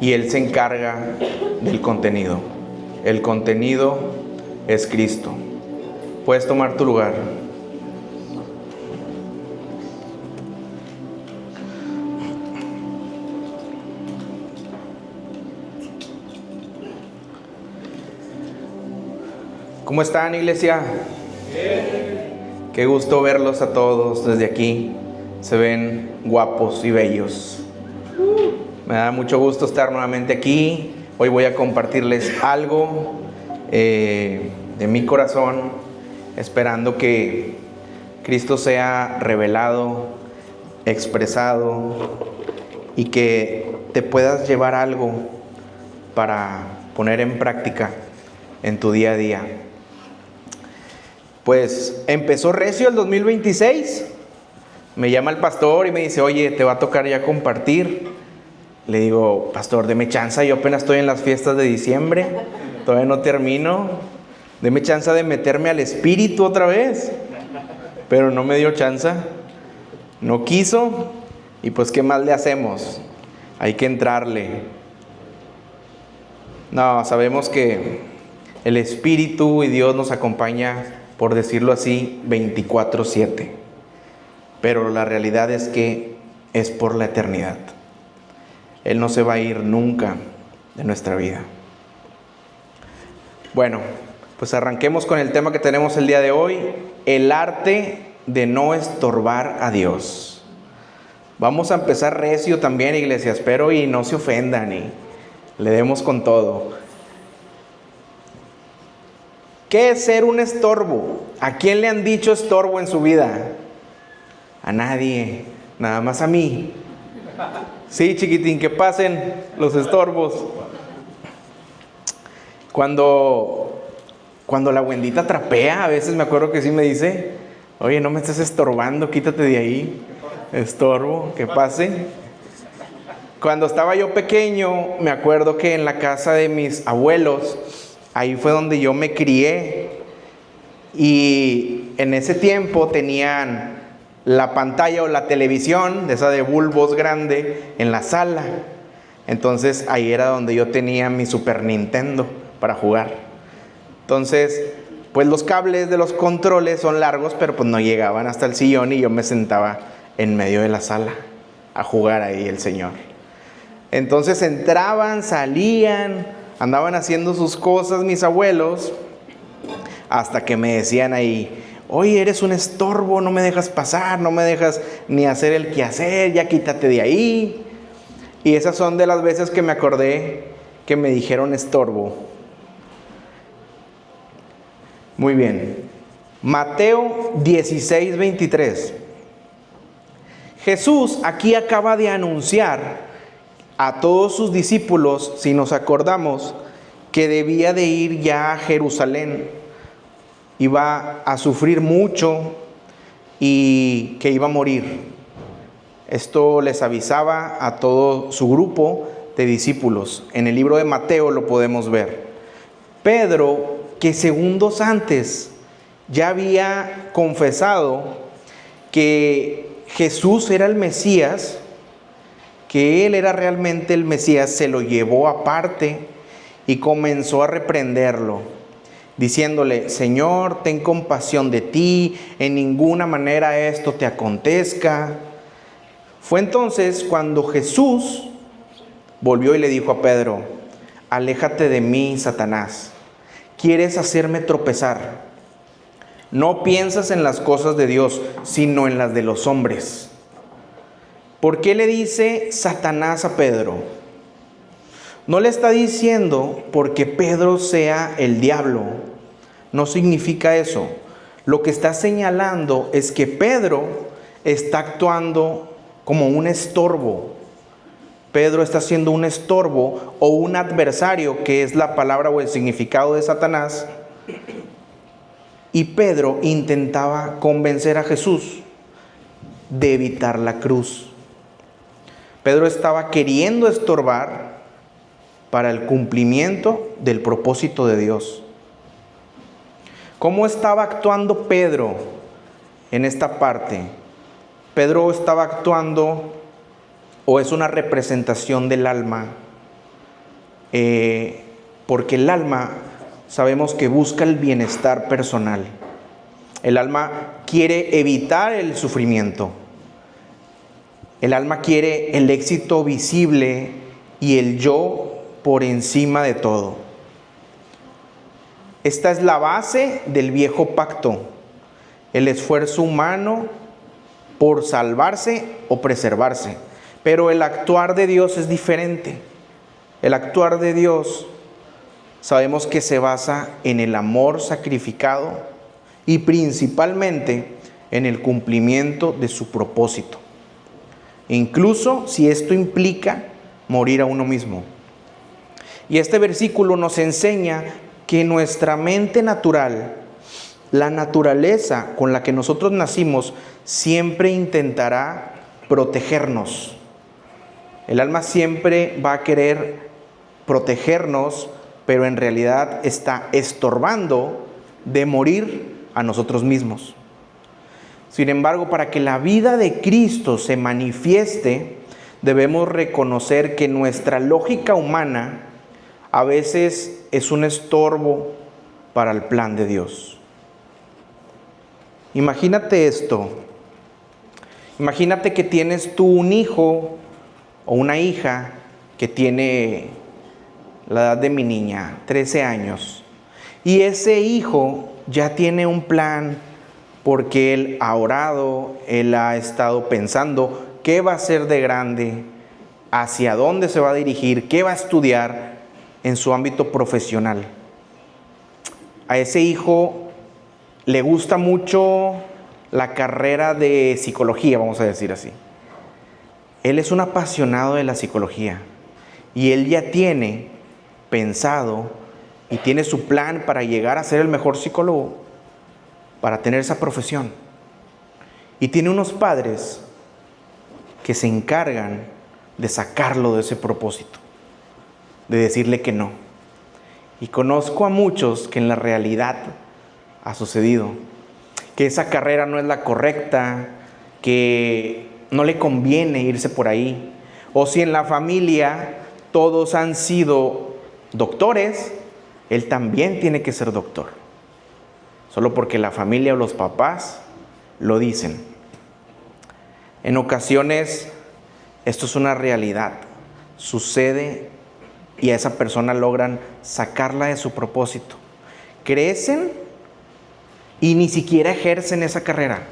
y Él se encarga del contenido. El contenido es Cristo. Puedes tomar tu lugar. ¿Cómo están, iglesia? Qué gusto verlos a todos desde aquí. Se ven guapos y bellos. Me da mucho gusto estar nuevamente aquí. Hoy voy a compartirles algo de mi corazón, esperando que Cristo sea revelado, expresado y que te puedas llevar algo para poner en práctica en tu día a día. Pues empezó recio el 2026. Me llama el pastor y me dice, oye, te va a tocar ya compartir. Le digo, pastor, deme chance, yo apenas estoy en las fiestas de diciembre, todavía no termino. Deme chance de meterme al espíritu otra vez. Pero no me dio chance, no quiso. Y pues, ¿qué más le hacemos? Hay que entrarle. No, sabemos que el espíritu y Dios nos acompaña, por decirlo así, 24/7. Pero la realidad es que es por la eternidad. Él no se va a ir nunca de nuestra vida. Bueno, pues arranquemos con el tema que tenemos el día de hoy: el arte de no estorbar a Dios. Vamos a empezar recio también, iglesia, espero y no se ofendan y le demos con todo. ¿Qué es ser un estorbo? ¿A quién le han dicho estorbo en su vida? A nadie, nada más a mí. Sí, chiquitín, que pasen los estorbos. Cuando la Wendita trapea, a veces me acuerdo que sí me dice, oye, no me estés estorbando, quítate de ahí, estorbo, que pase. Cuando estaba yo pequeño, me acuerdo que en la casa de mis abuelos, ahí fue donde yo me crié, y en ese tiempo tenían la pantalla o la televisión, de esa de bulbos grande, en la sala. Entonces ahí era donde yo tenía mi Super Nintendo para jugar. Entonces, pues los cables de los controles son largos, pero pues no llegaban hasta el sillón y yo me sentaba en medio de la sala a jugar ahí el Señor. Entonces entraban, salían, andaban haciendo sus cosas mis abuelos, hasta que me decían ahí, oye, eres un estorbo, no me dejas pasar, no me dejas ni hacer el quehacer, ya quítate de ahí. Y esas son de las veces que me acordé que me dijeron estorbo. Muy bien. Mateo 16:23. Jesús aquí acaba de anunciar a todos sus discípulos, si nos acordamos, que debía de ir ya a Jerusalén. Iba a sufrir mucho y que iba a morir. Esto les avisaba a todo su grupo de discípulos. En el libro de Mateo lo podemos ver. Pedro, que segundos antes ya había confesado que Jesús era el Mesías, que Él era realmente el Mesías, se lo llevó aparte y comenzó a reprenderlo, diciéndole, Señor, ten compasión de ti, en ninguna manera esto te acontezca. Fue entonces cuando Jesús volvió y le dijo a Pedro, aléjate de mí, Satanás, quieres hacerme tropezar. No piensas en las cosas de Dios, sino en las de los hombres. ¿Por qué le dice Satanás a Pedro? No le está diciendo porque Pedro sea el diablo. No significa eso. Lo que está señalando es que Pedro está actuando como un estorbo. Pedro está siendo un estorbo o un adversario, que es la palabra o el significado de Satanás. Y Pedro intentaba convencer a Jesús de evitar la cruz. Pedro estaba queriendo estorbar para el cumplimiento del propósito de Dios. ¿Cómo estaba actuando Pedro en esta parte? Pedro estaba actuando, o es una representación del alma. porque el alma sabemos que busca el bienestar personal. El alma quiere evitar el sufrimiento. El alma quiere el éxito visible y el yo por encima de todo. Esta es la base del viejo pacto, el esfuerzo humano por salvarse o preservarse. Pero el actuar de Dios es diferente. El actuar de Dios sabemos que se basa en el amor sacrificado y principalmente en el cumplimiento de su propósito. Incluso si esto implica morir a uno mismo. Y este versículo nos enseña que nuestra mente natural, la naturaleza con la que nosotros nacimos, siempre intentará protegernos. El alma siempre va a querer protegernos, pero en realidad está estorbando de morir a nosotros mismos. Sin embargo, para que la vida de Cristo se manifieste, debemos reconocer que nuestra lógica humana a veces es un estorbo para el plan de Dios. Imagínate esto. Imagínate que tienes tú un hijo o una hija que tiene la edad de mi niña, 13 años. Y ese hijo ya tiene un plan porque él ha orado, él ha estado pensando qué va a ser de grande, hacia dónde se va a dirigir, qué va a estudiar en su ámbito profesional. A ese hijo le gusta mucho la carrera de psicología, vamos a decir así. Él es un apasionado de la psicología y él ya tiene pensado y tiene su plan para llegar a ser el mejor psicólogo, para tener esa profesión. Y tiene unos padres que se encargan de sacarlo de ese propósito, de decirle que no. Y conozco a muchos que en la realidad ha sucedido, que esa carrera no es la correcta, que no le conviene irse por ahí. O si en la familia todos han sido doctores, él también tiene que ser doctor. Solo porque la familia o los papás lo dicen. En ocasiones esto es una realidad. Sucede y a esa persona logran sacarla de su propósito. Crecen y ni siquiera ejercen esa carrera.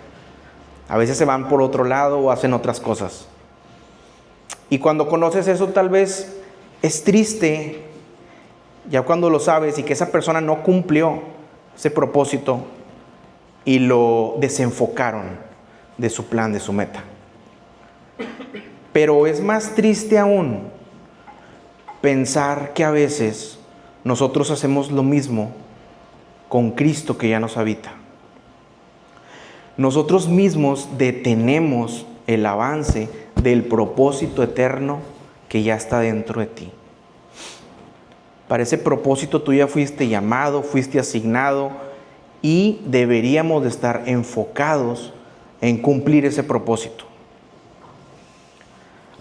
A veces se van por otro lado o hacen otras cosas. Y cuando conoces eso, tal vez es triste, ya cuando lo sabes y que esa persona no cumplió ese propósito y lo desenfocaron de su plan, de su meta. Pero es más triste aún pensar que a veces nosotros hacemos lo mismo con Cristo que ya nos habita. Nosotros mismos detenemos el avance del propósito eterno que ya está dentro de ti. Para ese propósito tú ya fuiste llamado, fuiste asignado y deberíamos de estar enfocados en cumplir ese propósito.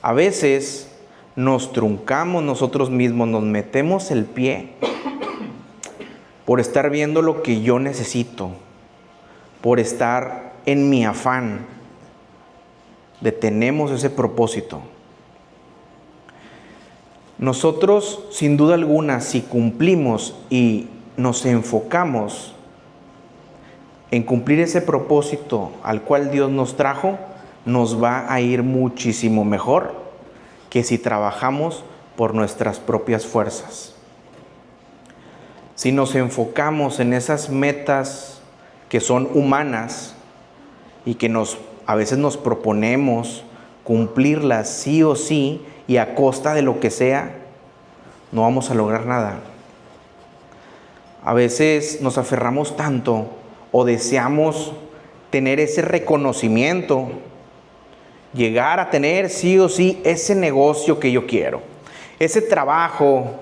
A veces nos truncamos nosotros mismos, nos metemos el pie por estar viendo lo que yo necesito, por estar en mi afán. Detenemos ese propósito. Nosotros, sin duda alguna, si cumplimos y nos enfocamos en cumplir ese propósito al cual Dios nos trajo, nos va a ir muchísimo mejor que si trabajamos por nuestras propias fuerzas. Si nos enfocamos en esas metas que son humanas y que a veces nos proponemos cumplirlas sí o sí y a costa de lo que sea, no vamos a lograr nada. A veces nos aferramos tanto o deseamos tener ese reconocimiento, llegar a tener sí o sí ese negocio que yo quiero, ese trabajo,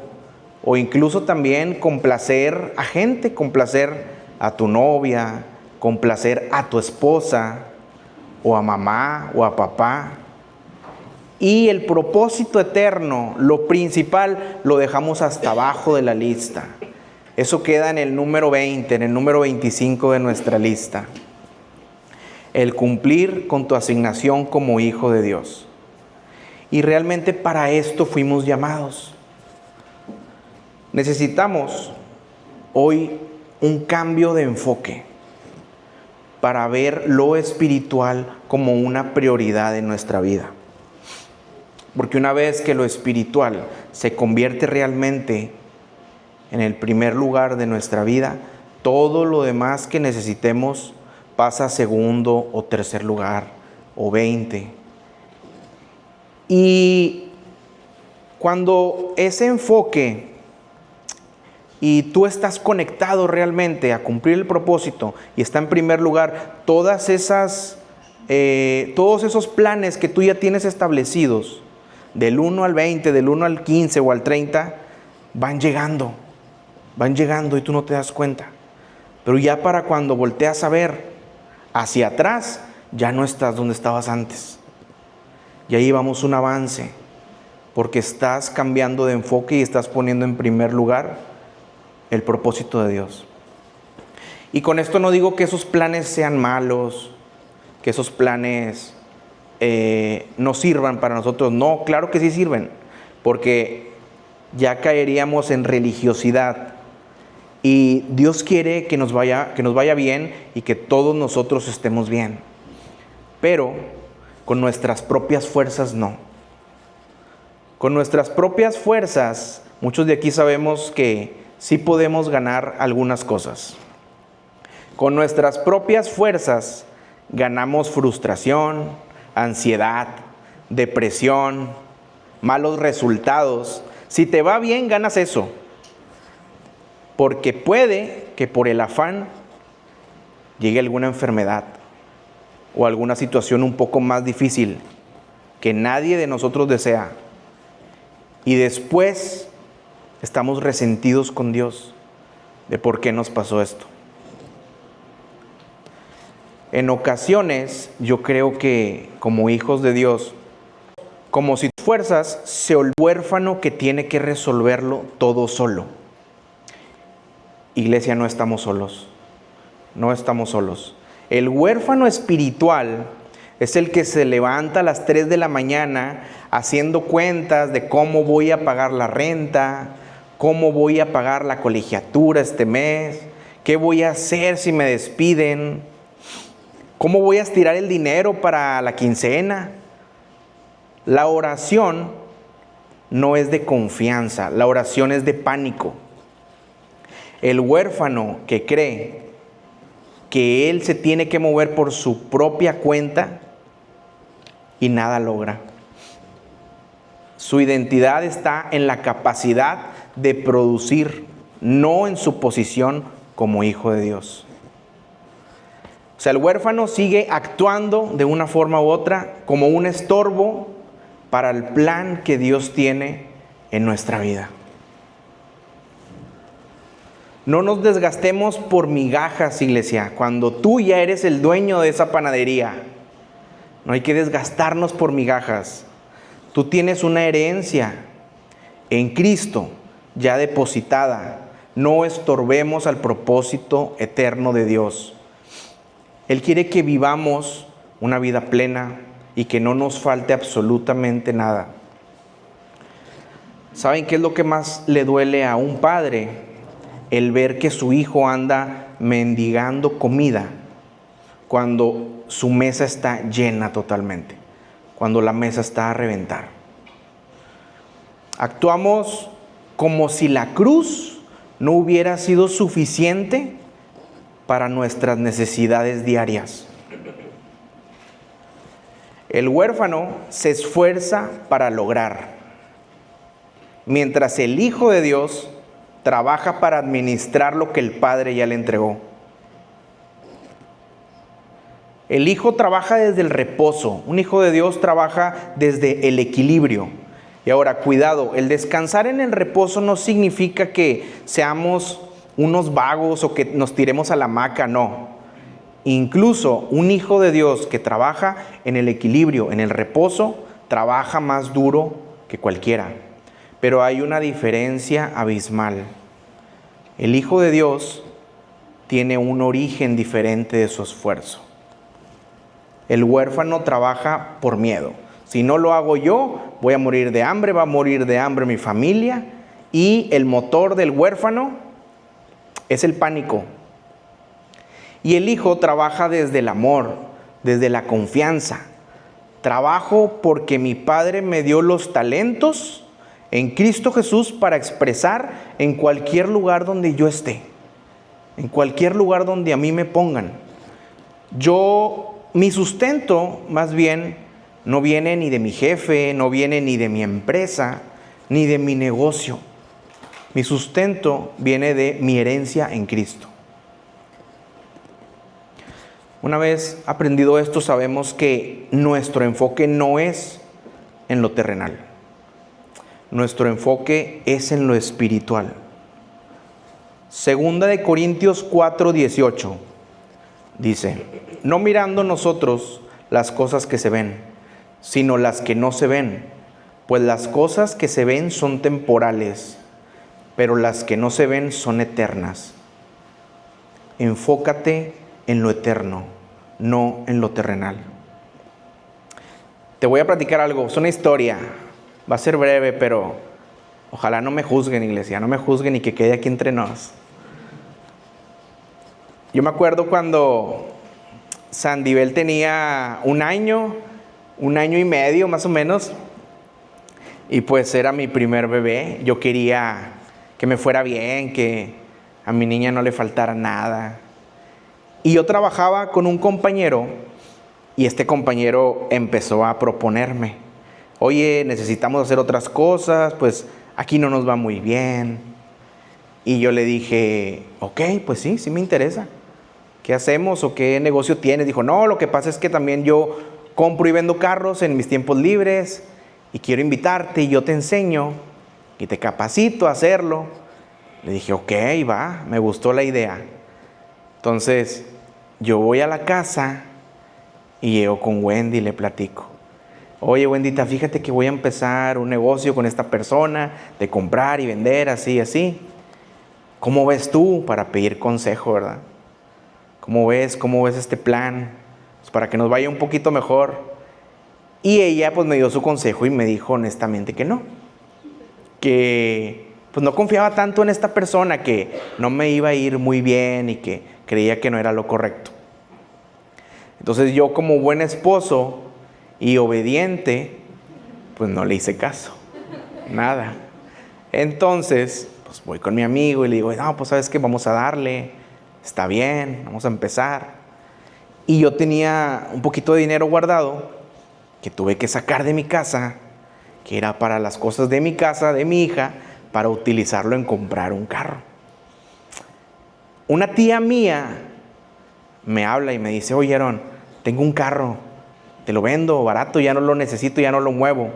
o incluso también complacer a gente, complacer a tu novia, complacer a tu esposa, o a mamá, o a papá. Y el propósito eterno, lo principal, lo dejamos hasta abajo de la lista. Eso queda en el número 20, en el número 25 de nuestra lista. El cumplir con tu asignación como hijo de Dios. Y realmente para esto fuimos llamados. Necesitamos hoy un cambio de enfoque para ver lo espiritual como una prioridad en nuestra vida. Porque una vez que lo espiritual se convierte realmente en el primer lugar de nuestra vida, todo lo demás que necesitemos pasa a segundo o tercer lugar o 20. Y cuando ese enfoque y tú estás conectado realmente a cumplir el propósito y está en primer lugar, todos esos planes que tú ya tienes establecidos, del 1 al 20, del 1 al 15 o al 30, van llegando y tú no te das cuenta. Pero ya para cuando volteas a ver hacia atrás, ya no estás donde estabas antes. Y ahí vamos un avance, porque estás cambiando de enfoque y estás poniendo en primer lugar el propósito de Dios. Y con esto no digo que esos planes sean malos, que esos planes no sirvan para nosotros. No, claro que sí sirven, porque ya caeríamos en religiosidad. Y Dios quiere que nos vaya bien y que todos nosotros estemos bien. Pero con nuestras propias fuerzas no. Con nuestras propias fuerzas, muchos de aquí sabemos que sí podemos ganar algunas cosas. Con nuestras propias fuerzas ganamos frustración, ansiedad, depresión, malos resultados. Si te va bien, ganas eso. Porque puede que por el afán llegue alguna enfermedad o alguna situación un poco más difícil que nadie de nosotros desea. Y después estamos resentidos con Dios de por qué nos pasó esto. En ocasiones yo creo que como hijos de Dios, como si fuerzas, se olvida el huérfano que tiene que resolverlo todo solo. Iglesia, no estamos solos. No estamos solos. El huérfano espiritual es el que se levanta a las 3 de la mañana haciendo cuentas de cómo voy a pagar la renta, cómo voy a pagar la colegiatura este mes, qué voy a hacer si me despiden, cómo voy a estirar el dinero para la quincena. La oración no es de confianza, la oración es de pánico. El huérfano que cree que él se tiene que mover por su propia cuenta y nada logra. Su identidad está en la capacidad de producir, no en su posición como hijo de Dios. O sea, el huérfano sigue actuando de una forma u otra como un estorbo para el plan que Dios tiene en nuestra vida. No nos desgastemos por migajas, iglesia, cuando tú ya eres el dueño de esa panadería. No hay que desgastarnos por migajas. Tú tienes una herencia en Cristo ya depositada. No estorbemos al propósito eterno de Dios. Él quiere que vivamos una vida plena y que no nos falte absolutamente nada. ¿Saben qué es lo que más le duele a un padre? El ver que su hijo anda mendigando comida cuando su mesa está llena totalmente, cuando la mesa está a reventar. Actuamos como si la cruz no hubiera sido suficiente para nuestras necesidades diarias. El huérfano se esfuerza para lograr, mientras el Hijo de Dios trabaja para administrar lo que el Padre ya le entregó. El Hijo trabaja desde el reposo. Un hijo de Dios trabaja desde el equilibrio. Y ahora, cuidado, el descansar en el reposo no significa que seamos unos vagos o que nos tiremos a la hamaca, no. Incluso un hijo de Dios que trabaja en el equilibrio, en el reposo, trabaja más duro que cualquiera, pero hay una diferencia abismal. El Hijo de Dios tiene un origen diferente de su esfuerzo. El huérfano trabaja por miedo. Si no lo hago yo, voy a morir de hambre, va a morir de hambre mi familia. Y el motor del huérfano es el pánico. Y el hijo trabaja desde el amor, desde la confianza. Trabajo porque mi Padre me dio los talentos en Cristo Jesús para expresar en cualquier lugar donde yo esté. En cualquier lugar donde a mí me pongan. Mi sustento más bien no viene ni de mi jefe, no viene ni de mi empresa, ni de mi negocio. Mi sustento viene de mi herencia en Cristo. Una vez aprendido esto, sabemos que nuestro enfoque no es en lo terrenal. Nuestro enfoque es en lo espiritual. Segunda de Corintios 4:18 dice: no mirando nosotros las cosas que se ven, sino las que no se ven, pues las cosas que se ven son temporales, pero las que no se ven son eternas. Enfócate en lo eterno, no en lo terrenal. Te voy a platicar algo, es una historia, va a ser breve, pero ojalá no me juzguen, iglesia, no me juzguen y que quede aquí entre nos. Yo me acuerdo cuando Sandivel tenía un año y medio más o menos, y pues era mi primer bebé. Yo quería que me fuera bien, que a mi niña no le faltara nada. Y yo trabajaba con un compañero, y este compañero empezó a proponerme: oye, necesitamos hacer otras cosas, pues aquí no nos va muy bien. Y yo le dije: ok, pues sí me interesa. ¿Qué hacemos o qué negocio tienes? Dijo: no, lo que pasa es que también yo compro y vendo carros en mis tiempos libres y quiero invitarte y yo te enseño y te capacito a hacerlo. Le dije: ok, va, me gustó la idea. Entonces yo voy a la casa y llego con Wendy y le platico: oye, Wendyta, fíjate que voy a empezar un negocio con esta persona de comprar y vender así, así. ¿Cómo ves tú? Para pedir consejo, ¿verdad? ¿Cómo ves este plan? Pues para que nos vaya un poquito mejor. Y ella pues me dio su consejo y me dijo honestamente que no. Que pues no confiaba tanto en esta persona, que no me iba a ir muy bien y que creía que no era lo correcto. Entonces yo, como buen esposo y obediente, pues no le hice caso. Nada. Entonces pues voy con mi amigo y le digo: no, pues sabes que vamos a darle. Está bien, vamos a empezar. Y yo tenía un poquito de dinero guardado que tuve que sacar de mi casa, que era para las cosas de mi casa, de mi hija, para utilizarlo en comprar un carro. Una tía mía me habla y me dice: oye, Aarón, tengo un carro, te lo vendo barato, ya no lo necesito, ya no lo muevo.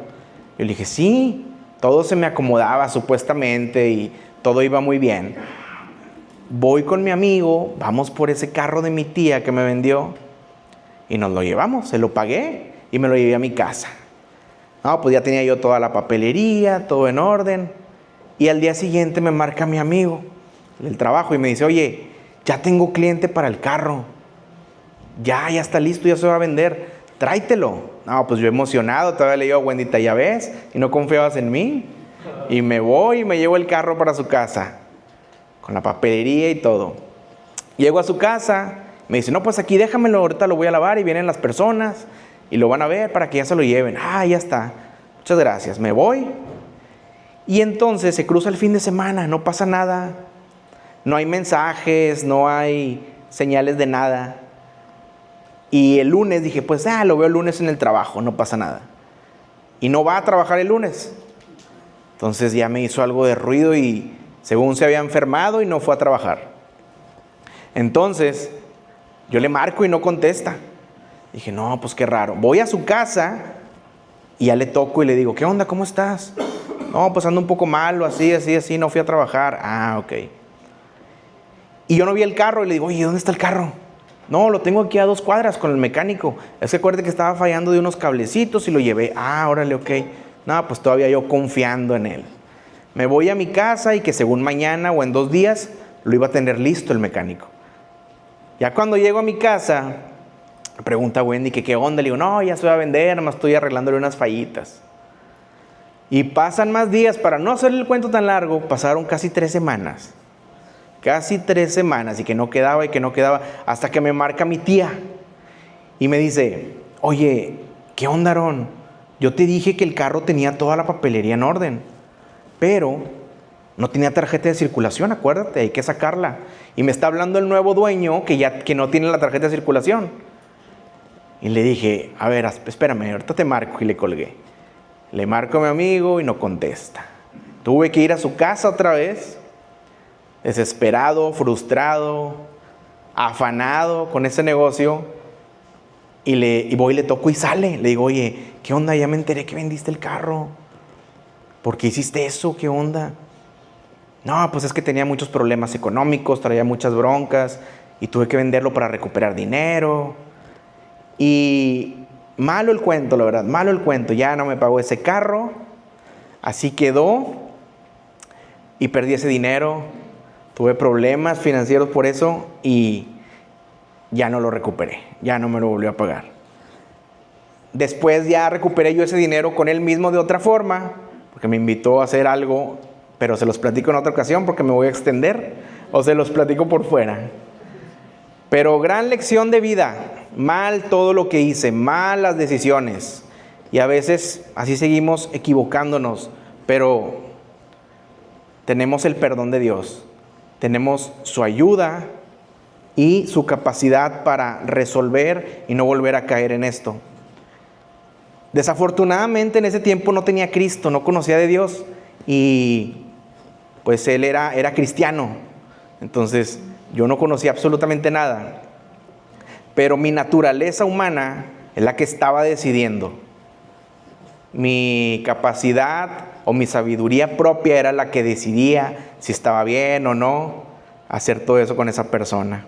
Yo le dije: sí, todo se me acomodaba supuestamente y todo iba muy bien. Voy con mi amigo, vamos por ese carro de mi tía que me vendió y nos lo llevamos, se lo pagué y me lo llevé a mi casa. No, pues ya tenía yo toda la papelería, todo en orden. Y al día siguiente me marca mi amigo del trabajo y me dice: oye, ya tengo cliente para el carro. Ya está listo, ya se va a vender. Tráetelo. No, pues yo emocionado, todavía le digo: Wendyta, ya ves, y no confiabas en mí. Y me voy y me llevo el carro para su casa, con la papelería y todo. Llego a su casa, me dice: no, pues aquí déjamelo, ahorita lo voy a lavar y vienen las personas y lo van a ver para que ya se lo lleven. Ya está. Muchas gracias. Me voy. Y entonces se cruza el fin de semana, no pasa nada. No hay mensajes, no hay señales de nada. Y el lunes dije: pues lo veo el lunes en el trabajo, no pasa nada. Y no va a trabajar el lunes. Entonces ya me hizo algo de ruido y según se había enfermado y no fue a trabajar. Entonces yo le marco y no contesta. Dije: no, pues qué raro. Voy a su casa y ya le toco y le digo: ¿qué onda? ¿Cómo estás? No, pues ando un poco malo, así, no fui a trabajar. Ok. Y yo no vi el carro y le digo: oye, ¿dónde está el carro? No, lo tengo aquí a 2 cuadras con el mecánico. Es que acuérdate que estaba fallando de unos cablecitos y lo llevé. Ah, órale, ok. No, pues todavía yo confiando en él. Me voy a mi casa y que según mañana o en 2 días lo iba a tener listo el mecánico. Ya cuando llego a mi casa, pregunta Wendy que qué onda. Le digo, no, ya se va a vender, nomás estoy arreglándole unas fallitas. Y pasan más días, para no hacer el cuento tan largo, pasaron casi 3 semanas. Casi 3 semanas y que no quedaba, hasta que me marca mi tía y me dice, oye, ¿qué onda, Aarón? Yo te dije que el carro tenía toda la papelería en orden, pero no tenía tarjeta de circulación, acuérdate, hay que sacarla. Y me está hablando el nuevo dueño que no tiene la tarjeta de circulación. Y le dije, a ver, espérame, ahorita te marco, y le colgué. Le marco a mi amigo y no contesta. Tuve que ir a su casa otra vez, desesperado, frustrado, afanado con ese negocio. Y voy y le toco y sale. Le digo, oye, ¿qué onda? Ya me enteré que vendiste el carro. ¿Por qué hiciste eso? ¿Qué onda? No, pues es que tenía muchos problemas económicos, traía muchas broncas y tuve que venderlo para recuperar dinero. Y malo el cuento, la verdad, malo el cuento. Ya no me pagó ese carro, así quedó y perdí ese dinero. Tuve problemas financieros por eso y ya no lo recuperé, ya no me lo volvió a pagar. Después ya recuperé yo ese dinero con él mismo de otra forma, porque me invitó a hacer algo, pero se los platico en otra ocasión porque me voy a extender, o se los platico por fuera. Pero gran lección de vida, mal todo lo que hice, mal las decisiones, y a veces así seguimos equivocándonos, pero tenemos el perdón de Dios, tenemos su ayuda y su capacidad para resolver y no volver a caer en esto. Desafortunadamente en ese tiempo no tenía a Cristo, no conocía de Dios y pues él era cristiano. Entonces yo no conocía absolutamente nada. Pero mi naturaleza humana es la que estaba decidiendo. Mi capacidad o mi sabiduría propia era la que decidía si estaba bien o no hacer todo eso con esa persona.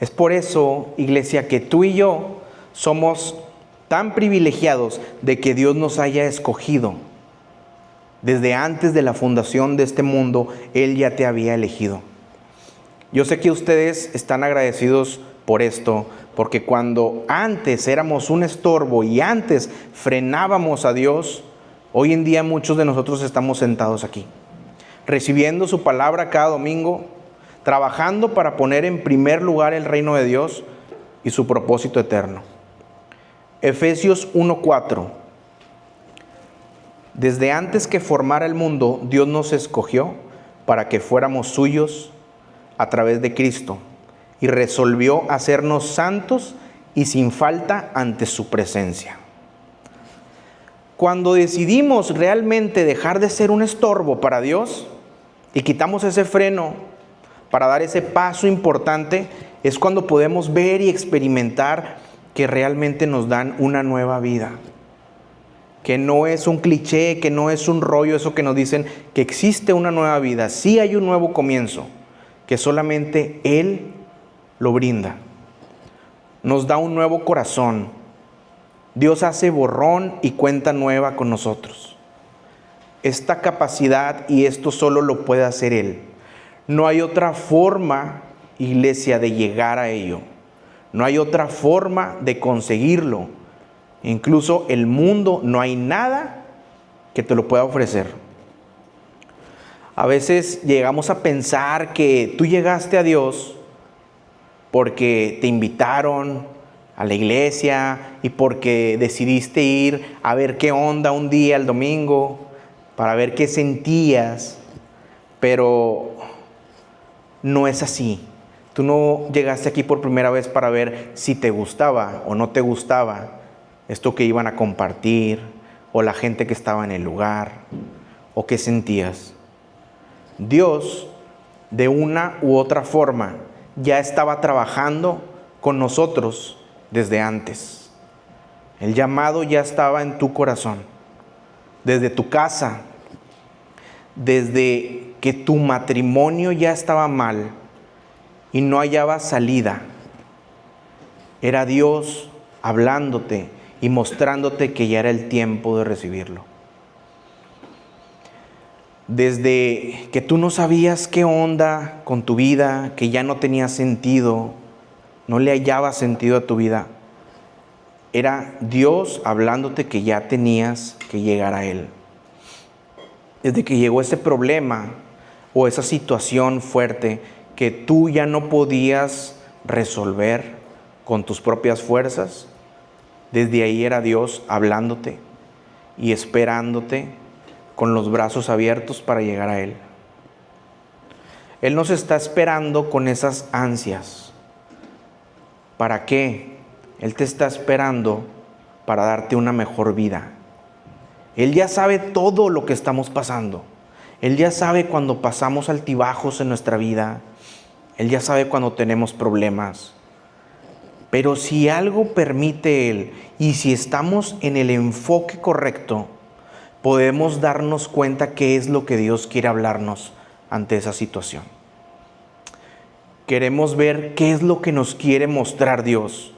Es por eso, iglesia, que tú y yo somos tan privilegiados de que Dios nos haya escogido. Desde antes de la fundación de este mundo, Él ya te había elegido. Yo sé que ustedes están agradecidos por esto, porque cuando antes éramos un estorbo y antes frenábamos a Dios, hoy en día muchos de nosotros estamos sentados aquí, recibiendo su palabra cada domingo, trabajando para poner en primer lugar el reino de Dios y su propósito eterno. Efesios 1:4. Desde antes que formara el mundo, Dios nos escogió para que fuéramos suyos a través de Cristo y resolvió hacernos santos y sin falta ante su presencia. Cuando decidimos realmente dejar de ser un estorbo para Dios y quitamos ese freno para dar ese paso importante, es cuando podemos ver y experimentar que realmente nos dan una nueva vida. Que no es un cliché, que no es un rollo eso que nos dicen, que existe una nueva vida. Sí hay un nuevo comienzo, que solamente Él lo brinda. Nos da un nuevo corazón. Dios hace borrón y cuenta nueva con nosotros. Esta capacidad y esto solo lo puede hacer Él. No hay otra forma, iglesia, de llegar a ello. No hay otra forma de conseguirlo. Incluso el mundo, no hay nada que te lo pueda ofrecer. A veces llegamos a pensar que tú llegaste a Dios porque te invitaron a la iglesia y porque decidiste ir a ver qué onda un día el domingo, para ver qué sentías, pero no es así. Tú no llegaste aquí por primera vez para ver si te gustaba o no te gustaba esto que iban a compartir, o la gente que estaba en el lugar, o qué sentías. Dios, de una u otra forma, ya estaba trabajando con nosotros desde antes. El llamado ya estaba en tu corazón, desde tu casa, desde que tu matrimonio ya estaba mal, y no hallabas salida. Era Dios hablándote y mostrándote que ya era el tiempo de recibirlo. Desde que tú no sabías qué onda con tu vida, que ya no tenía sentido, no le hallabas sentido a tu vida, era Dios hablándote que ya tenías que llegar a Él. Desde que llegó ese problema o esa situación fuerte que tú ya no podías resolver con tus propias fuerzas, desde ahí era Dios hablándote y esperándote con los brazos abiertos para llegar a Él. Él nos está esperando con esas ansias. ¿Para qué? Él te está esperando para darte una mejor vida. Él ya sabe todo lo que estamos pasando. Él ya sabe cuando pasamos altibajos en nuestra vida. Él ya sabe cuando tenemos problemas. Pero si algo permite Él y si estamos en el enfoque correcto, podemos darnos cuenta qué es lo que Dios quiere hablarnos ante esa situación. Queremos ver qué es lo que nos quiere mostrar Dios.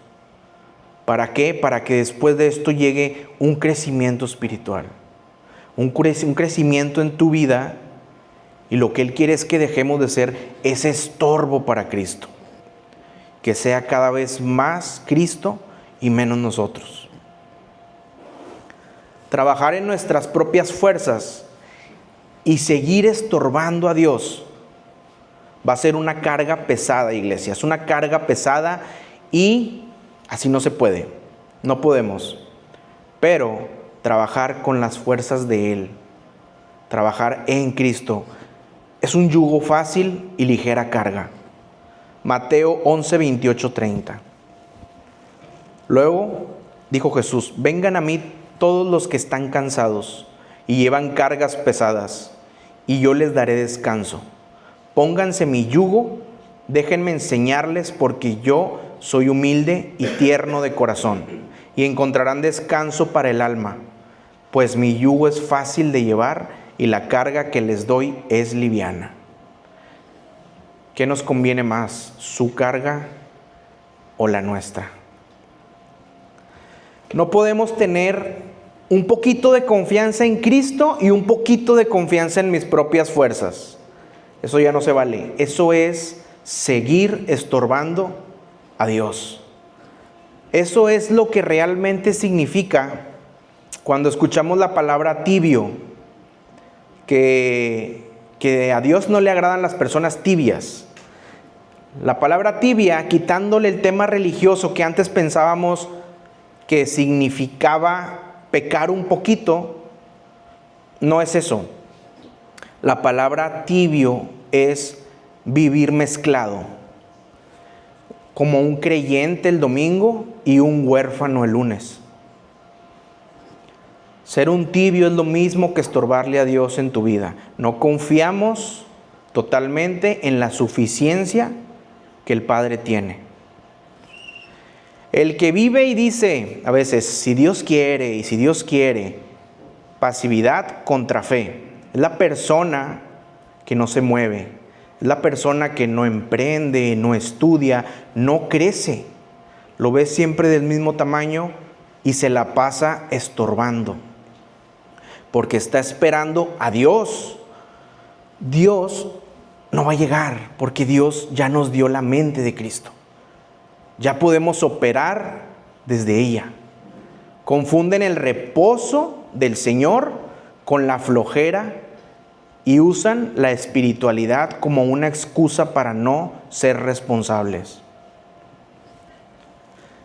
¿Para qué? Para que después de esto llegue un crecimiento espiritual, un crecimiento en tu vida, y lo que Él quiere es que dejemos de ser ese estorbo para Cristo, que sea cada vez más Cristo y menos nosotros. Trabajar en nuestras propias fuerzas y seguir estorbando a Dios va a ser una carga pesada, iglesia. Es una carga pesada y así no se puede. No podemos. Pero trabajar con las fuerzas de Él, trabajar en Cristo, es un yugo fácil y ligera carga. Mateo 11, 28, 30. Luego dijo Jesús: vengan a mí todos los que están cansados y llevan cargas pesadas, y yo les daré descanso. Pónganse mi yugo, déjenme enseñarles, porque yo soy humilde y tierno de corazón, y encontrarán descanso para el alma, pues mi yugo es fácil de llevar y la carga que les doy es liviana. ¿Qué nos conviene más, su carga o la nuestra? No podemos tener un poquito de confianza en Cristo y un poquito de confianza en mis propias fuerzas. Eso ya no se vale. Eso es seguir estorbando a Dios. Eso es lo que realmente significa cuando escuchamos la palabra tibio, que a Dios no le agradan las personas tibias. La palabra tibia, quitándole el tema religioso que antes pensábamos que significaba pecar un poquito, no es eso. La palabra tibio es vivir mezclado, como un creyente el domingo y un huérfano el lunes. Ser un tibio es lo mismo que estorbarle a Dios en tu vida. No confiamos totalmente en la suficiencia que el Padre tiene. El que vive y dice a veces, si Dios quiere y si Dios quiere, pasividad contra fe, es la persona que no se mueve, es la persona que no emprende, no estudia, no crece. Lo ves siempre del mismo tamaño y se la pasa estorbando, porque está esperando a Dios. Dios no va a llegar, porque Dios ya nos dio la mente de Cristo. Ya podemos operar desde ella. Confunden el reposo del Señor con la flojera y usan la espiritualidad como una excusa para no ser responsables.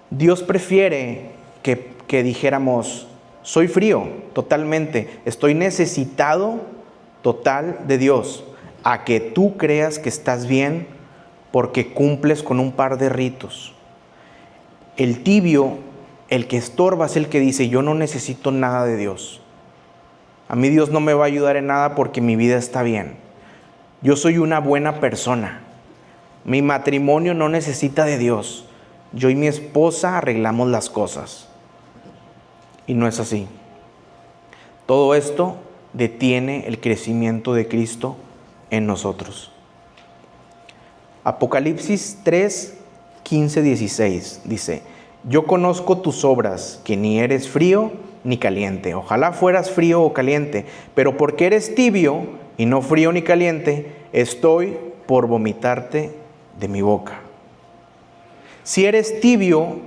Dios prefiere que dijéramos, soy frío totalmente, estoy necesitado total de Dios, a que tú creas que estás bien porque cumples con un par de ritos. El tibio, el que estorba, es el que dice, yo no necesito nada de Dios. A mí Dios no me va a ayudar en nada porque mi vida está bien. Yo soy una buena persona. Mi matrimonio no necesita de Dios. Yo y mi esposa arreglamos las cosas. Y no es así. Todo esto detiene el crecimiento de Cristo en nosotros. Apocalipsis 3, 15, 16 dice: yo conozco tus obras, que ni eres frío ni caliente. Ojalá fueras frío o caliente, pero porque eres tibio y no frío ni caliente, estoy por vomitarte de mi boca. Si eres tibio,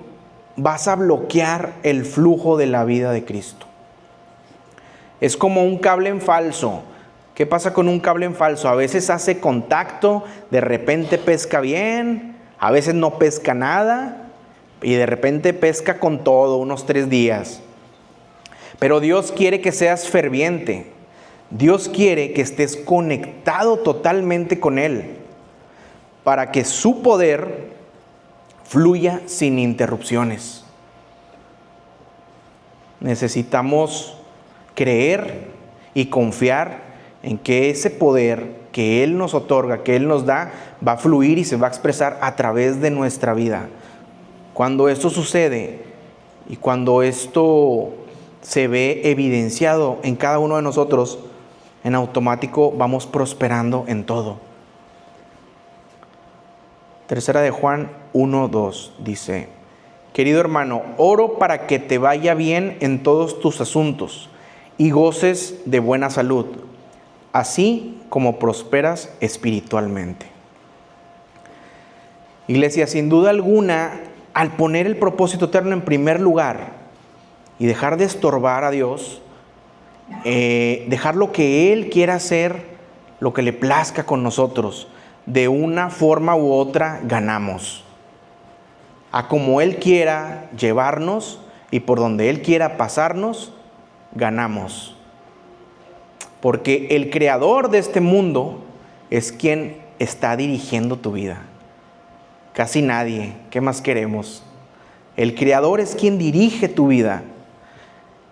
vas a bloquear el flujo de la vida de Cristo. Es como un cable en falso. ¿Qué pasa con un cable en falso? A veces hace contacto, de repente pesca bien, a veces no pesca nada y de repente pesca con todo unos 3 días. Pero Dios quiere que seas ferviente. Dios quiere que estés conectado totalmente con Él para que su poder fluya sin interrupciones. Necesitamos creer y confiar en que ese poder que Él nos otorga, que Él nos da, va a fluir y se va a expresar a través de nuestra vida. Cuando esto sucede y cuando esto se ve evidenciado en cada uno de nosotros, en automático vamos prosperando en todo. Tercera de Juan 1:2 dice: querido hermano, oro para que te vaya bien en todos tus asuntos y goces de buena salud, así como prosperas espiritualmente. Iglesia, sin duda alguna, al poner el propósito eterno en primer lugar y dejar de estorbar a Dios, dejar lo que Él quiera hacer, lo que le plazca con nosotros, de una forma u otra ganamos. A como Él quiera llevarnos y por donde Él quiera pasarnos, ganamos. Porque el creador de este mundo es quien está dirigiendo tu vida. Casi nadie. ¿Qué más queremos? El creador es quien dirige tu vida.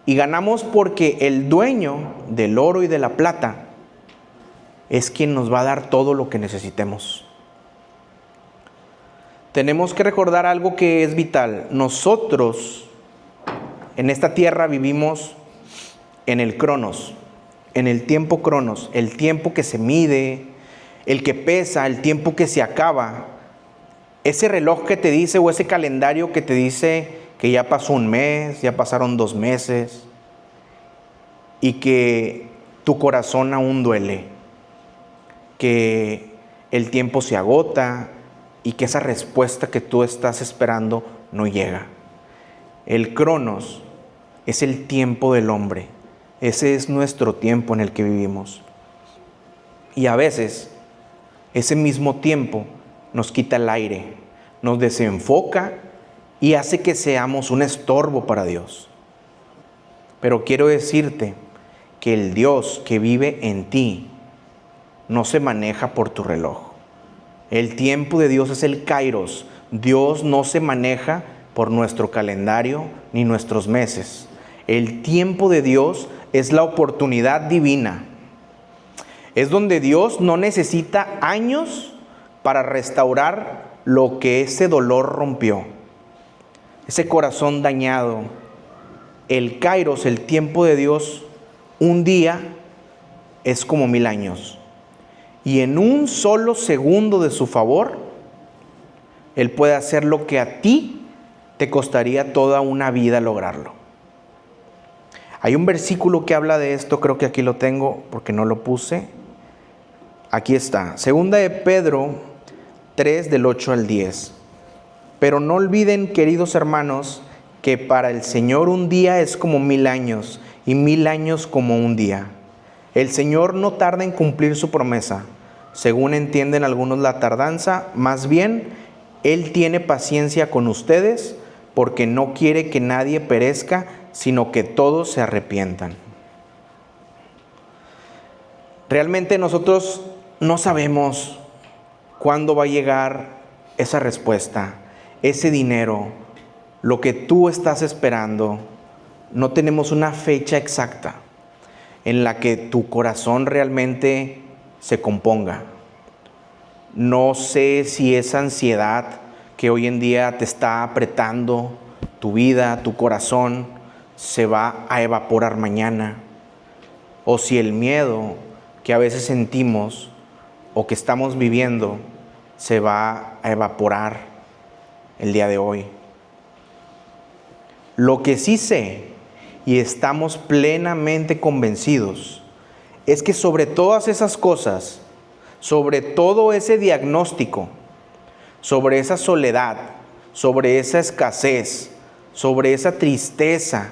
Y ganamos porque el dueño del oro y de la plata es quien nos va a dar todo lo que necesitemos. Tenemos que recordar algo que es vital. Nosotros en esta tierra vivimos en el cronos, en el tiempo cronos, el tiempo que se mide, el que pesa, el tiempo que se acaba. Ese reloj que te dice, o ese calendario que te dice que ya pasó un mes, ya pasaron 2 meses, y que tu corazón aún duele, que el tiempo se agota y que esa respuesta que tú estás esperando no llega. El cronos es el tiempo del hombre. Ese es nuestro tiempo en el que vivimos. Y a veces ese mismo tiempo nos quita el aire, nos desenfoca y hace que seamos un estorbo para Dios. Pero quiero decirte que el Dios que vive en ti no se maneja por tu reloj. El tiempo de Dios es el kairos. Dios no se maneja por nuestro calendario ni nuestros meses. El tiempo de Dios es la oportunidad divina. Es donde Dios no necesita años para restaurar lo que ese dolor rompió, ese corazón dañado. El kairos, el tiempo de Dios, un día es como 1000 años. Y en un solo segundo de su favor, Él puede hacer lo que a ti te costaría toda una vida lograrlo. Hay un versículo que habla de esto, creo que aquí lo tengo porque no lo puse. Aquí está, Segunda de Pedro 3 del 8 al 10. Pero no olviden, queridos hermanos, que para el Señor un día es como 1000 años y 1000 años como un día. El Señor no tarda en cumplir su promesa, según entienden algunos la tardanza, más bien Él tiene paciencia con ustedes porque no quiere que nadie perezca, sino que todos se arrepientan. Realmente nosotros no sabemos cuándo va a llegar esa respuesta, ese dinero, lo que tú estás esperando. No tenemos una fecha exacta en la que tu corazón realmente se componga. No sé si esa ansiedad que hoy en día te está apretando tu vida, tu corazón, se va a evaporar mañana, o si el miedo que a veces sentimos o que estamos viviendo se va a evaporar el día de hoy. Lo que sí sé, y estamos plenamente convencidos, es que sobre todas esas cosas, sobre todo ese diagnóstico, sobre esa soledad, sobre esa escasez, sobre esa tristeza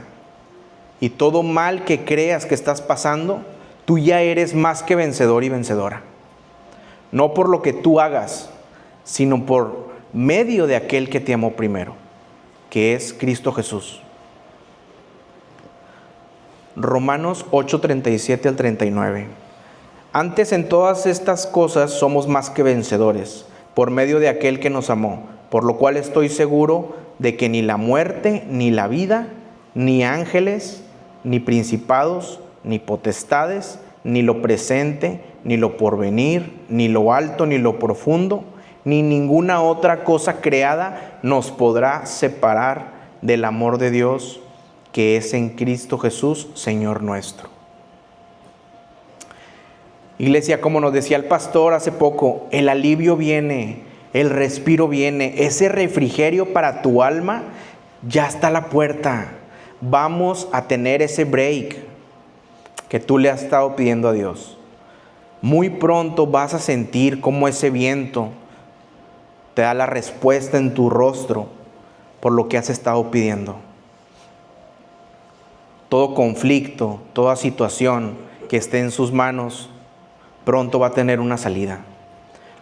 y todo mal que creas que estás pasando, tú ya eres más que vencedor y vencedora. No por lo que tú hagas, sino por medio de aquel que te amó primero, que es Cristo Jesús. Romanos 8:37 al 39. Antes en todas estas cosas somos más que vencedores, por medio de aquel que nos amó, por lo cual estoy seguro de que ni la muerte, ni la vida, ni ángeles, ni principados, ni potestades, ni lo presente, ni lo porvenir, ni lo alto, ni lo profundo, ni ninguna otra cosa creada nos podrá separar del amor de Dios que es en Cristo Jesús, Señor nuestro. Iglesia, como nos decía el pastor hace poco, el alivio viene, el respiro viene, ese refrigerio para tu alma ya está a la puerta. Vamos a tener ese break que tú le has estado pidiendo a Dios. Muy pronto vas a sentir cómo ese viento te da la respuesta en tu rostro por lo que has estado pidiendo. Todo conflicto, toda situación que esté en sus manos, pronto va a tener una salida.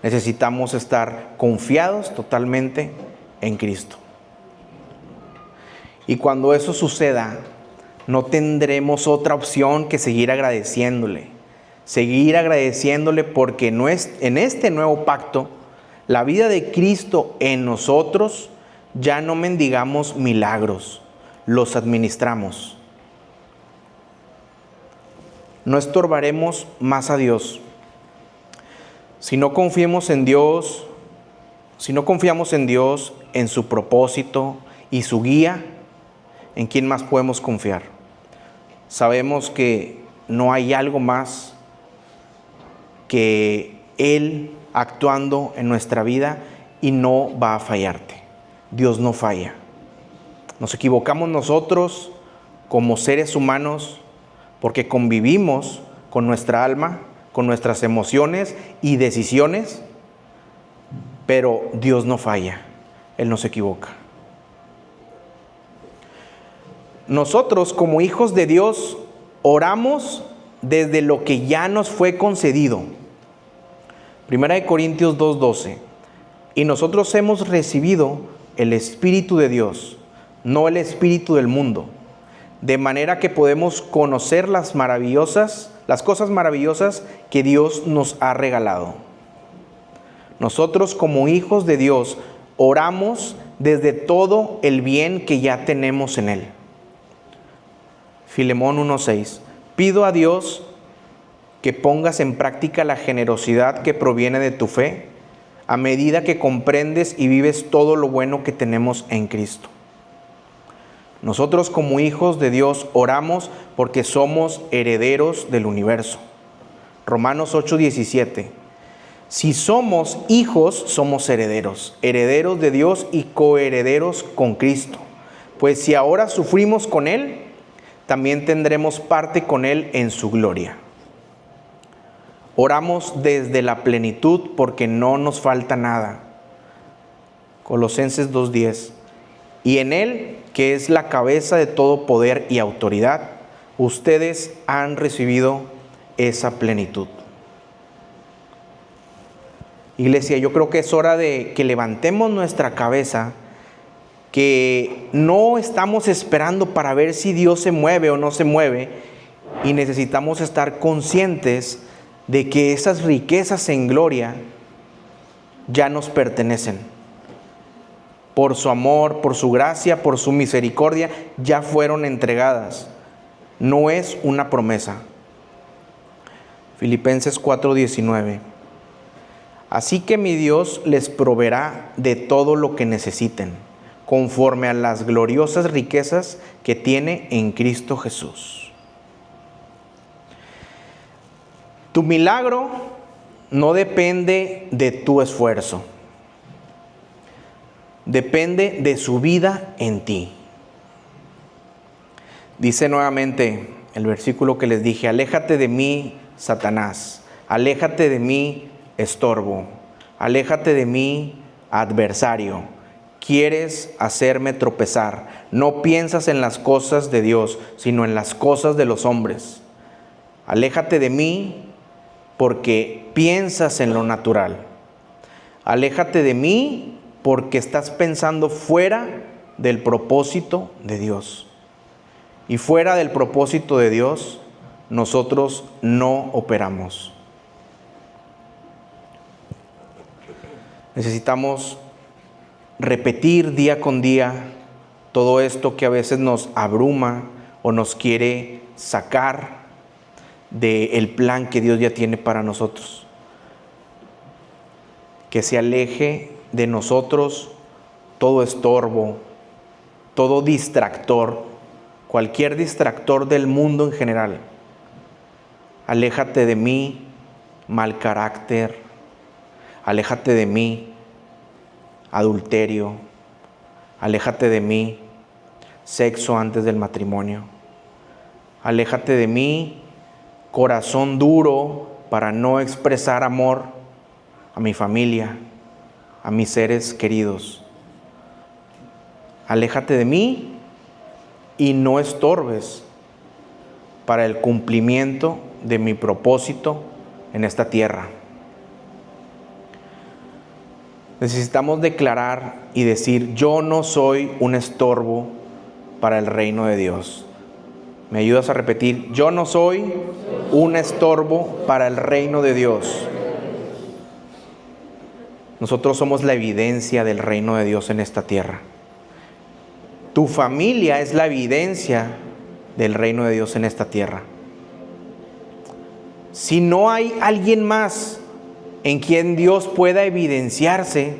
Necesitamos estar confiados totalmente en Cristo. Y cuando eso suceda, no tendremos otra opción que seguir agradeciéndole. Seguir agradeciéndole porque en este nuevo pacto, la vida de Cristo en nosotros, ya no mendigamos milagros, los administramos. No estorbaremos más a Dios. Si no confiamos en Dios, en su propósito y su guía, ¿en quién más podemos confiar? Sabemos que no hay algo más que Él actuando en nuestra vida y no va a fallarte. Dios no falla. Nos equivocamos nosotros como seres humanos porque convivimos con nuestra alma, con nuestras emociones y decisiones, pero Dios no falla, Él no se equivoca. Nosotros como hijos de Dios oramos desde lo que ya nos fue concedido. 1 Corintios 2:12. Y nosotros hemos recibido el Espíritu de Dios, no el espíritu del mundo, de manera que podemos conocer las cosas maravillosas que Dios nos ha regalado. Nosotros como hijos de Dios oramos desde todo el bien que ya tenemos en Él. Filemón 1:6. Pido a Dios que pongas en práctica la generosidad que proviene de tu fe, a medida que comprendes y vives todo lo bueno que tenemos en Cristo. Nosotros como hijos de Dios oramos porque somos herederos del universo. Romanos 8:17. Si somos hijos, somos herederos, herederos de Dios y coherederos con Cristo. Pues si ahora sufrimos con Él, también tendremos parte con Él en su gloria. Oramos desde la plenitud porque no nos falta nada. Colosenses 2:10. Y en Él, que es la cabeza de todo poder y autoridad, ustedes han recibido esa plenitud. Iglesia, yo creo que es hora de que levantemos nuestra cabeza, que no estamos esperando para ver si Dios se mueve o no se mueve, y necesitamos estar conscientes de que esas riquezas en gloria ya nos pertenecen. Por su amor, por su gracia, por su misericordia, ya fueron entregadas. No es una promesa. Filipenses 4:19. Así que mi Dios les proveerá de todo lo que necesiten, conforme a las gloriosas riquezas que tiene en Cristo Jesús. Tu milagro no depende de tu esfuerzo. Depende de su vida en ti. Dice nuevamente el versículo que les dije: aléjate de mí, Satanás. Aléjate de mí, estorbo. Aléjate de mí, adversario. Quieres hacerme tropezar. No piensas en las cosas de Dios, sino en las cosas de los hombres. Aléjate de mí porque piensas en lo natural. Aléjate de mí porque estás pensando fuera del propósito de Dios. Y fuera del propósito de Dios, nosotros no operamos. Necesitamos repetir día con día todo esto que a veces nos abruma o nos quiere sacar del plan que Dios ya tiene para nosotros. Que se aleje de nosotros todo estorbo, todo distractor, cualquier distractor del mundo en general. Aléjate de mí, mal carácter. Aléjate de mí, adulterio. Aléjate de mí, sexo antes del matrimonio. Aléjate de mí, corazón duro para no expresar amor a mi familia, a mis seres queridos. Aléjate de mí y no estorbes para el cumplimiento de mi propósito en esta tierra. Necesitamos declarar y decir: yo no soy un estorbo para el reino de Dios. ¿Me ayudas a repetir? Yo no soy un estorbo para el reino de Dios. Nosotros somos la evidencia del reino de Dios en esta tierra. Tu familia es la evidencia del reino de Dios en esta tierra. Si no hay alguien más en quien Dios pueda evidenciarse,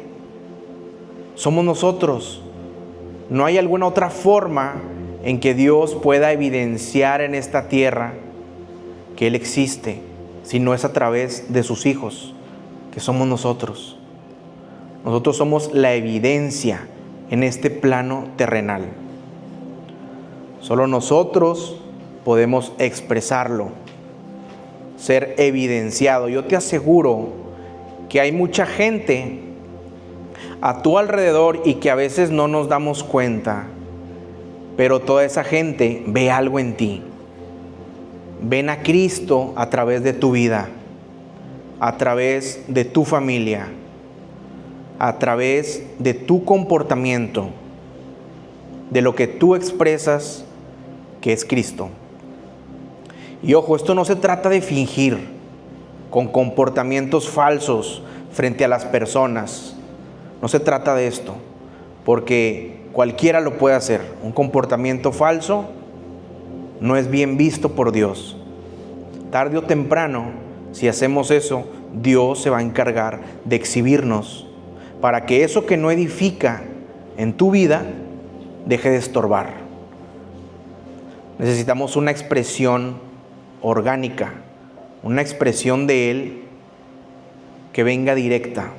somos nosotros. No hay alguna otra forma en que Dios pueda evidenciar en esta tierra que Él existe, si no es a través de sus hijos, que somos nosotros. Nosotros somos la evidencia en este plano terrenal. Solo nosotros podemos expresarlo, ser evidenciado. Yo te aseguro que hay mucha gente a tu alrededor y que a veces no nos damos cuenta, pero toda esa gente ve algo en ti. Ven a Cristo a través de tu vida, a través de tu familia, a través de tu comportamiento, de lo que tú expresas que es Cristo. Y ojo, esto no se trata de fingir con comportamientos falsos frente a las personas. No se trata de esto, porque cualquiera lo puede hacer. Un comportamiento falso no es bien visto por Dios. Tarde o temprano, si hacemos eso, Dios se va a encargar de exhibirnos para que eso que no edifica en tu vida deje de estorbar. Necesitamos una expresión orgánica, una expresión de Él que venga directa.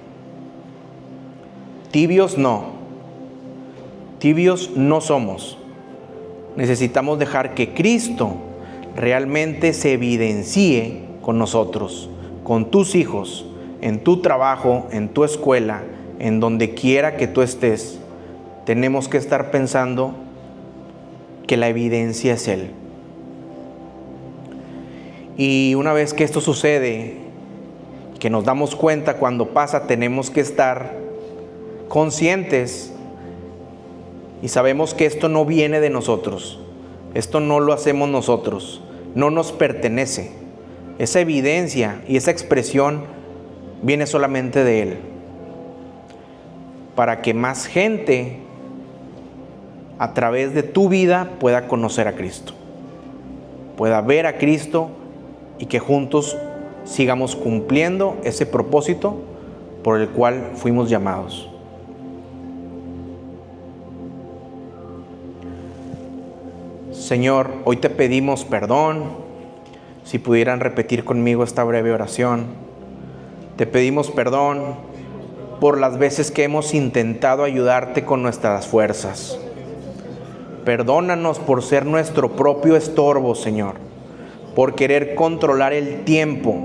Tibios no somos. Necesitamos dejar que Cristo realmente se evidencie con nosotros, con tus hijos, en tu trabajo, en tu escuela, en donde quiera que tú estés. Tenemos que estar pensando que la evidencia es Él. Y una vez que esto sucede, que nos damos cuenta cuando pasa, tenemos que estar conscientes y sabemos que esto no viene de nosotros. Esto no lo hacemos nosotros, no nos pertenece. Esa evidencia y esa expresión viene solamente de Él, para que más gente a través de tu vida pueda conocer a Cristo, pueda ver a Cristo y que juntos sigamos cumpliendo ese propósito por el cual fuimos llamados. Señor, hoy te pedimos perdón. Si pudieran repetir conmigo esta breve oración. Te pedimos perdón por las veces que hemos intentado ayudarte con nuestras fuerzas. Perdónanos por ser nuestro propio estorbo, Señor, por querer controlar el tiempo,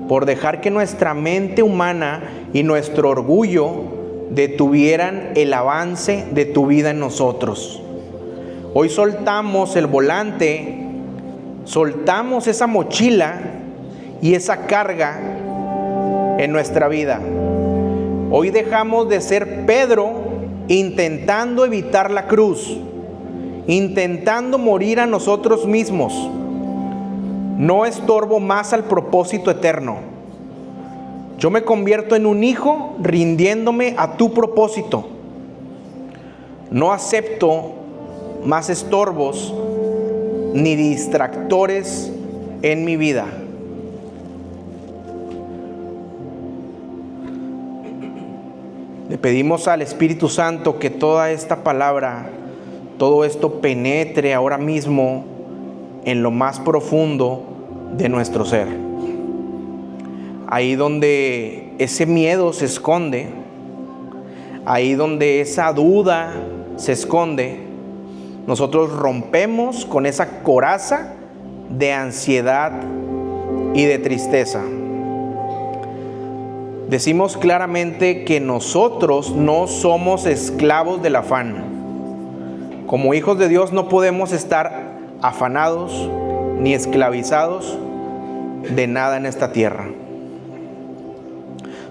por dejar que nuestra mente humana y nuestro orgullo detuvieran el avance de tu vida en nosotros. Hoy soltamos el volante, soltamos esa mochila y esa carga en nuestra vida. Hoy dejamos de ser Pedro intentando evitar la cruz, intentando morir a nosotros mismos. No estorbo más al propósito eterno. Yo me convierto en un hijo rindiéndome a tu propósito. No acepto más estorbos ni distractores en mi vida. Le pedimos al Espíritu Santo que toda esta palabra, todo esto penetre ahora mismo en lo más profundo de nuestro ser. Ahí donde ese miedo se esconde, ahí donde esa duda se esconde, nosotros rompemos con esa coraza de ansiedad y de tristeza. Decimos claramente que nosotros no somos esclavos del afán. Como hijos de Dios no podemos estar afanados ni esclavizados de nada en esta tierra.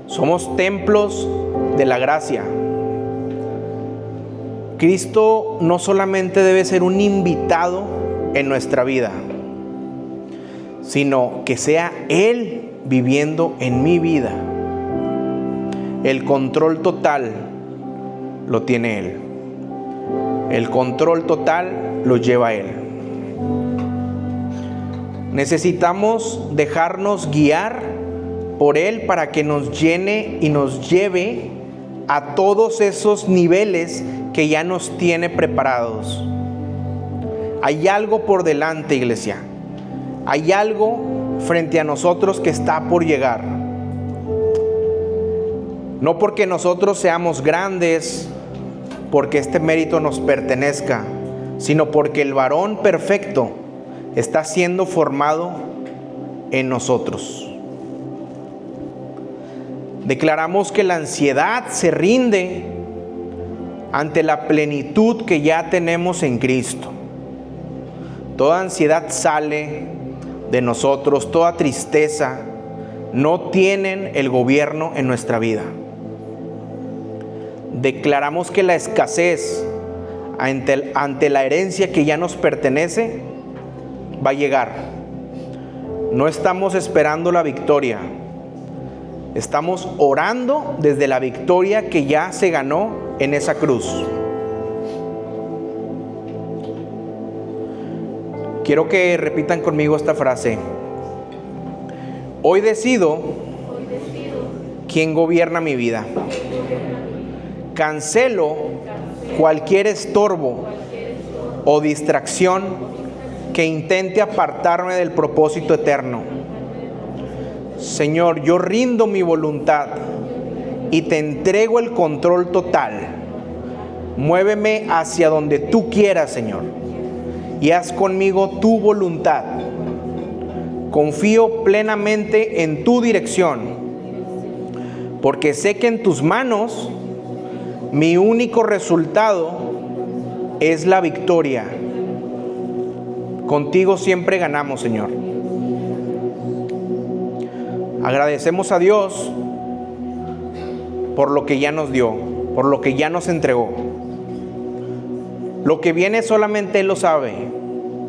Somos templos de la gracia. Cristo no solamente debe ser un invitado en nuestra vida, sino que sea Él viviendo en mi vida. El control total lo tiene Él. El control total lo lleva Él. Necesitamos dejarnos guiar por Él para que nos llene y nos lleve a todos esos niveles que ya nos tiene preparados. Hay algo por delante, iglesia. Hay algo frente a nosotros que está por llegar. No porque nosotros seamos grandes, porque este mérito nos pertenezca, sino porque el varón perfecto está siendo formado en nosotros. Declaramos que la ansiedad se rinde ante la plenitud que ya tenemos en Cristo. Toda ansiedad sale de nosotros, toda tristeza no tienen el gobierno en nuestra vida. Declaramos que la escasez ante la herencia que ya nos pertenece va a llegar. No estamos esperando la victoria. Estamos orando desde la victoria que ya se ganó en esa cruz. Quiero que repitan conmigo esta frase. Hoy decido quién gobierna mi vida. Cancelo cualquier estorbo o distracción que intente apartarme del propósito eterno. Señor, yo rindo mi voluntad y te entrego el control total. Muéveme hacia donde tú quieras, Señor, y haz conmigo tu voluntad. Confío plenamente en tu dirección, porque sé que en tus manos mi único resultado es la victoria. Contigo siempre ganamos, Señor. Agradecemos a Dios por lo que ya nos dio, por lo que ya nos entregó. Lo que viene solamente Él lo sabe,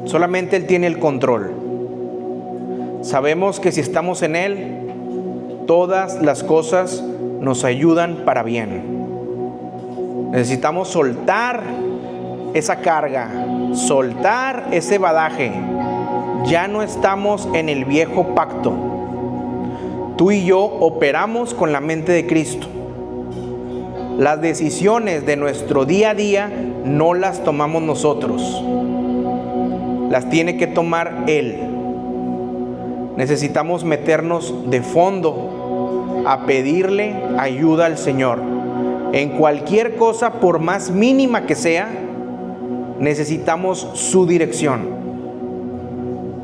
solamente Él tiene el control. Sabemos que si estamos en Él, todas las cosas nos ayudan para bien. Necesitamos soltar esa carga, soltar ese bagaje. Ya no estamos en el viejo pacto. Tú y yo operamos con la mente de Cristo. Las decisiones de nuestro día a día no las tomamos nosotros. Las tiene que tomar Él. Necesitamos meternos de fondo a pedirle ayuda al Señor. En cualquier cosa, por más mínima que sea, necesitamos su dirección.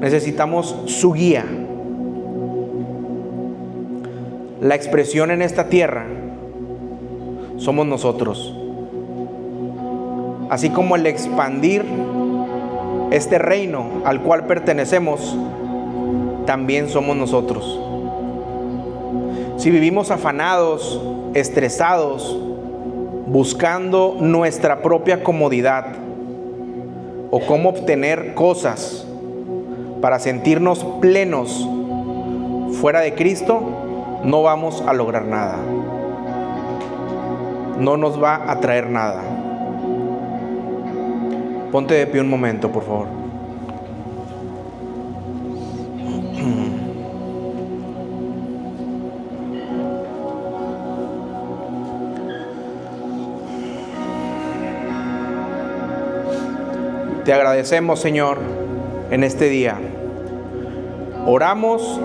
Necesitamos su guía. La expresión en esta tierra somos nosotros. Así como el expandir este reino al cual pertenecemos, también somos nosotros. Si vivimos afanados, estresados, buscando nuestra propia comodidad o cómo obtener cosas para sentirnos plenos fuera de Cristo, no vamos a lograr nada. No nos va a traer nada. Ponte de pie un momento, por favor. Te agradecemos, Señor, en este día. Oramos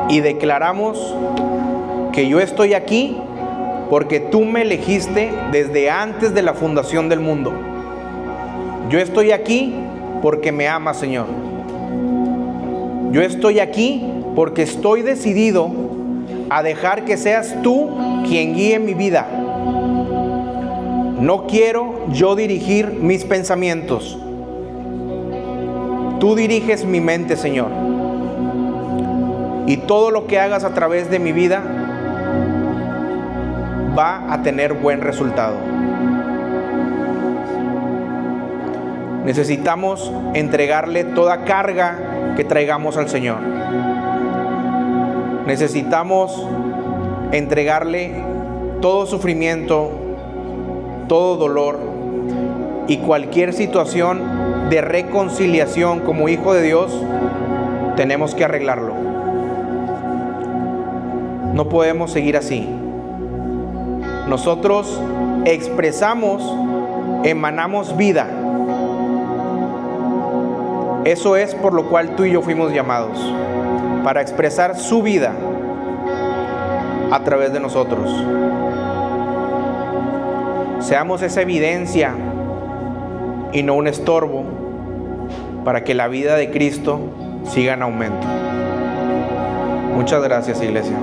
y declaramos que yo estoy aquí porque tú me elegiste desde antes de la fundación del mundo. Yo estoy aquí porque me amas, Señor. Yo estoy aquí porque estoy decidido a dejar que seas tú quien guíe mi vida. No quiero yo dirigir mis pensamientos. Tú diriges mi mente, Señor. Y todo lo que hagas a través de mi vida va a tener buen resultado. Necesitamos entregarle toda carga que traigamos al Señor. Necesitamos entregarle todo sufrimiento, todo dolor y cualquier situación de reconciliación como hijo de Dios. Tenemos que arreglarlo. No podemos seguir así. Nosotros expresamos, emanamos vida. Eso es por lo cual tú y yo fuimos llamados, para expresar su vida a través de nosotros. Seamos esa evidencia y no un estorbo para que la vida de Cristo siga en aumento. Muchas gracias, iglesia.